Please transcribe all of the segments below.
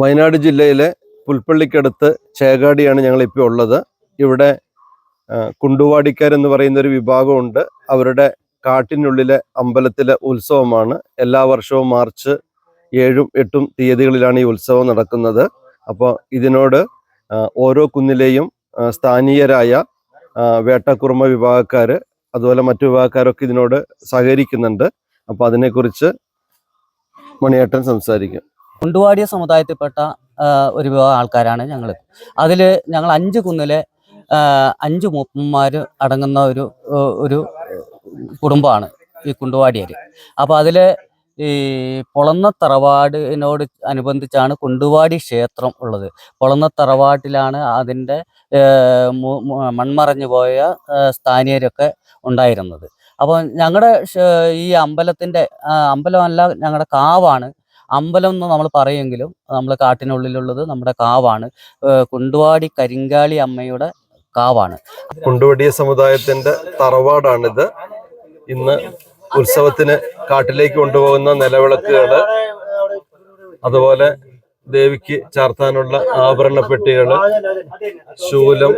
വയനാട് ജില്ലയിലെ പുൽപ്പള്ളിക്കടുത്ത് ചേകാടിയാണ് ഞങ്ങളിപ്പോൾ ഉള്ളത്. ഇവിടെ കുണ്ടുവാടിക്കാരെന്ന് പറയുന്ന ഒരു വിഭാഗമുണ്ട്. അവരുടെ കാട്ടിനുള്ളിലെ അമ്പലത്തിലെ ഉത്സവമാണ്. എല്ലാ വർഷവും മാർച്ച് 7, 8 തീയതികളിലാണ് ഈ ഉത്സവം നടക്കുന്നത്. അപ്പോൾ ഇതിനോട് ഓരോ കുന്നിലെയും സ്ഥാനീയരായ വേട്ടക്കുറുമ വിഭാഗക്കാർ, അതുപോലെ മറ്റു വിഭാഗക്കാരൊക്കെ ഇതിനോട് സഹകരിക്കുന്നുണ്ട്. അപ്പോൾ അതിനെക്കുറിച്ച് മണിയേട്ടൻ സംസാരിക്കും. കുണ്ടുവാടിയ സമുദായത്തിൽപ്പെട്ട ഒരു വിഭാഗം ആൾക്കാരാണ് ഞങ്ങൾ. അതിൽ ഞങ്ങൾ 5 കുന്നിലെ 5 മൂപ്പന്മാർ അടങ്ങുന്ന ഒരു കുടുംബമാണ് ഈ കുണ്ടുവാടിയർ. അപ്പോൾ അതിൽ ഈ പൊളന്ന തറവാടിനോട് അനുബന്ധിച്ചാണ് കുണ്ടുവാടി ക്ഷേത്രം ഉള്ളത്. പൊളന്ന തറവാട്ടിലാണ് അതിൻ്റെ മൺമറഞ്ഞു പോയ സ്ഥാനീയരൊക്കെ ഉണ്ടായിരുന്നത്. അപ്പോൾ ഞങ്ങളുടെ ഈ അമ്പലമല്ല, ഞങ്ങളുടെ കാവാണ്. അമ്പലം എന്ന് നമ്മൾ പറയുമെങ്കിലും നമ്മൾ കാട്ടിനുള്ളിലുള്ളത് നമ്മുടെ കാവാണ്. കുണ്ടുവാടി കരിങ്കാളി അമ്മയുടെ കാവാണ്. കുണ്ടുവാടിയ സമുദായത്തിന്റെ തറവാടാണിത്. ഇന്ന് ഉത്സവത്തിന് കാട്ടിലേക്ക് കൊണ്ടുപോകുന്ന നിലവിളക്കുകള്, അതുപോലെ ദേവിക്ക് ചാർത്താനുള്ള ആഭരണപ്പെട്ടികള്, ശൂലം,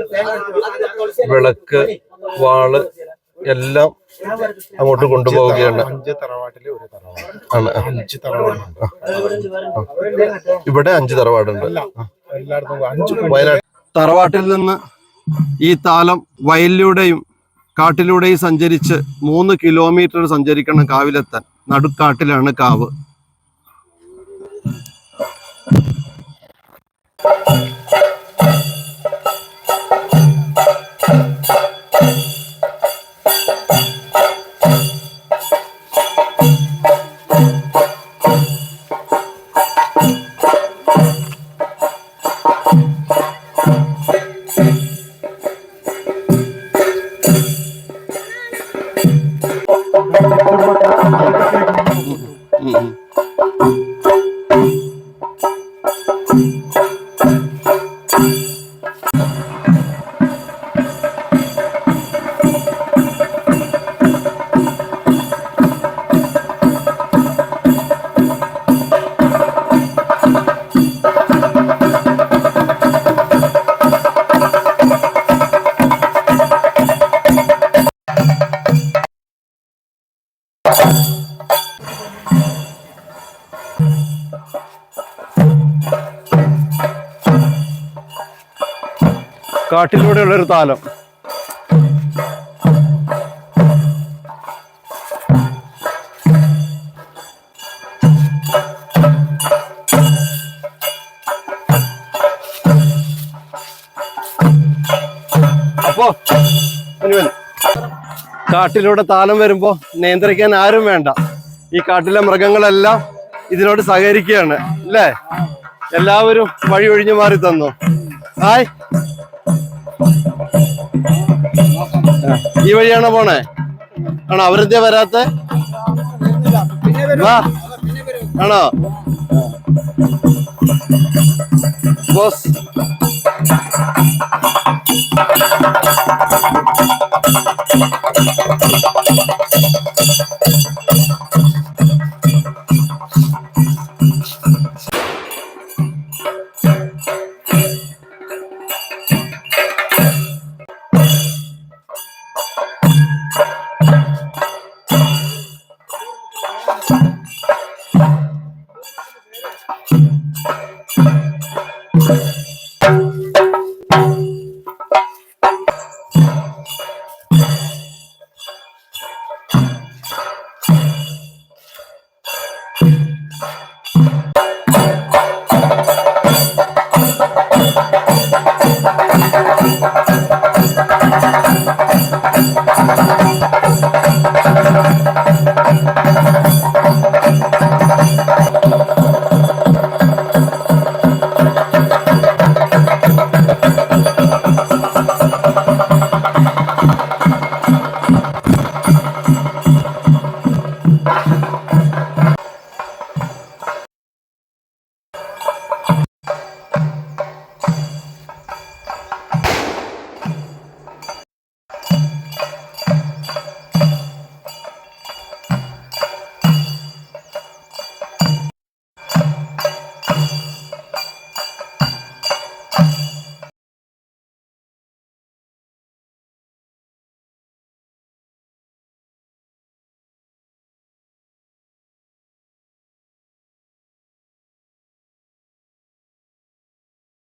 വിളക്ക്, വാള് എല്ലാം അങ്ങോട്ട് കൊണ്ടുപോവുകയാണ്. ഇവിടെ 5 തറവാടുണ്ട്. വയനാട് തറവാട്ടിൽ നിന്ന് ഈ താലം വയലിലൂടെയും കാട്ടിലൂടെയും സഞ്ചരിച്ച് 3 കിലോമീറ്റർ സഞ്ചരിക്കണം കാവിലെത്താൻ. നടുക്കാട്ടിലാണ് കാവ്. കാട്ടിലൂടെയുള്ളൊരു താലം. അപ്പോ കാട്ടിലൂടെ താലം വരുമ്പോ നിയന്ത്രിക്കാൻ ആരും വേണ്ട. ഈ കാട്ടിലെ മൃഗങ്ങളെല്ലാം ഇതിനോട് സഹകരിക്കുകയാണ് അല്ലേ? എല്ലാവരും വഴി ഒഴിഞ്ഞു മാറി തന്നു. ഹായ്, ഈ വഴിയാണോ പോണേ? ആണോ? അവരെന്തേ വരാത്ത? ആണോ ബോസ്?